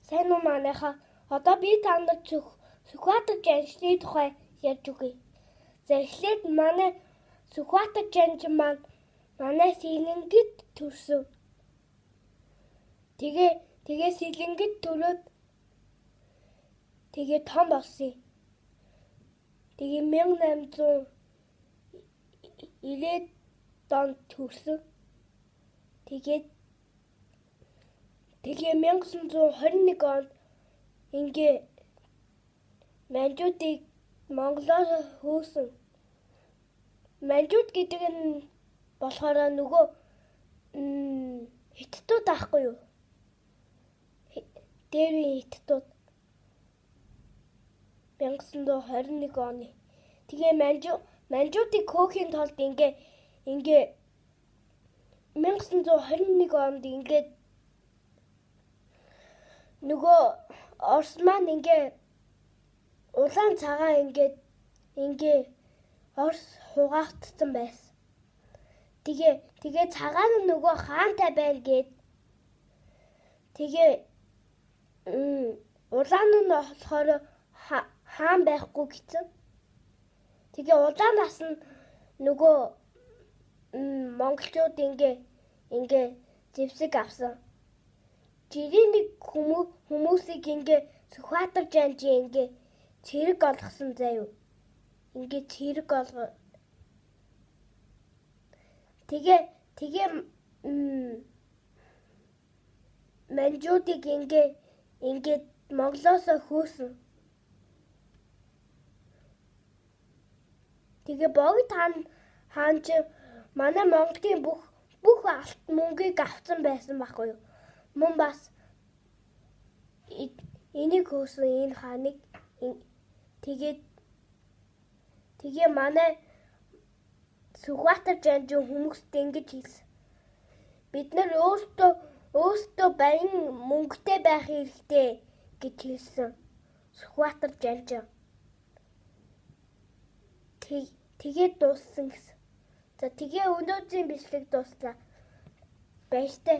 Сайн уу манайхаа. Одоо би танд Сүхбаатар жанчны тухай ярьж өгье. За эхлээд манай Сүхбаатар жанч маань манай Сэлэнгэд төрсөн. Тэгээ Сэлэнгэд төрөөд тэгээ том болсон. Тэгээ 1890-ад онд төрсөн. Тэгээ 1921 онд ингээ манжуудыг Монголоор хөөсөн. Манжууд гэдэг нь болохоор нөгөө хятадууд аахгүй юу? Дээрийн хятадууд 1921 оны. Тэгээ манжуудыг хөөхийн тулд ингээ 1921 онд ингээд нөгөө Орос маань ингээ улаан цагаан ингээ Орос хугаагдсан байсан. Тэгээ цагаан нь нөгөө хаантай байна гэд. Тэгээ улаан нь болохоор хаан байхгүй гэсэн. Тэгээ улаанаас нь нөгөө монголчууд ингээ зэвсэг авсан. Жирийн нэг хүмүүсийг ингээ Сүхбаатар жанж ингээ цэрэг олгосон заяа. Ингээ цэрэг олго. Тэгээ манжуудыг ингээ Монголоос хөөсөн. Тэгээ богд хаан ч манай Монголын бүх алт мөнгийг авсан байсан байхгүй юу? Мөн бас энийг хөөсөн энэ хааныг тэгээ манай Сүхбаатар жанжин хүмүүст ингэж хэлсэн. Бид нар өөрсдөө баян мөнгөтэй байх хэрэгтэй гэж хэлсэн. Сүхбаатар жанжин. Тэгээд дууссан гэсэн. За тэгээ өнөөдрийн бичлэг дуслаа. Баяртай.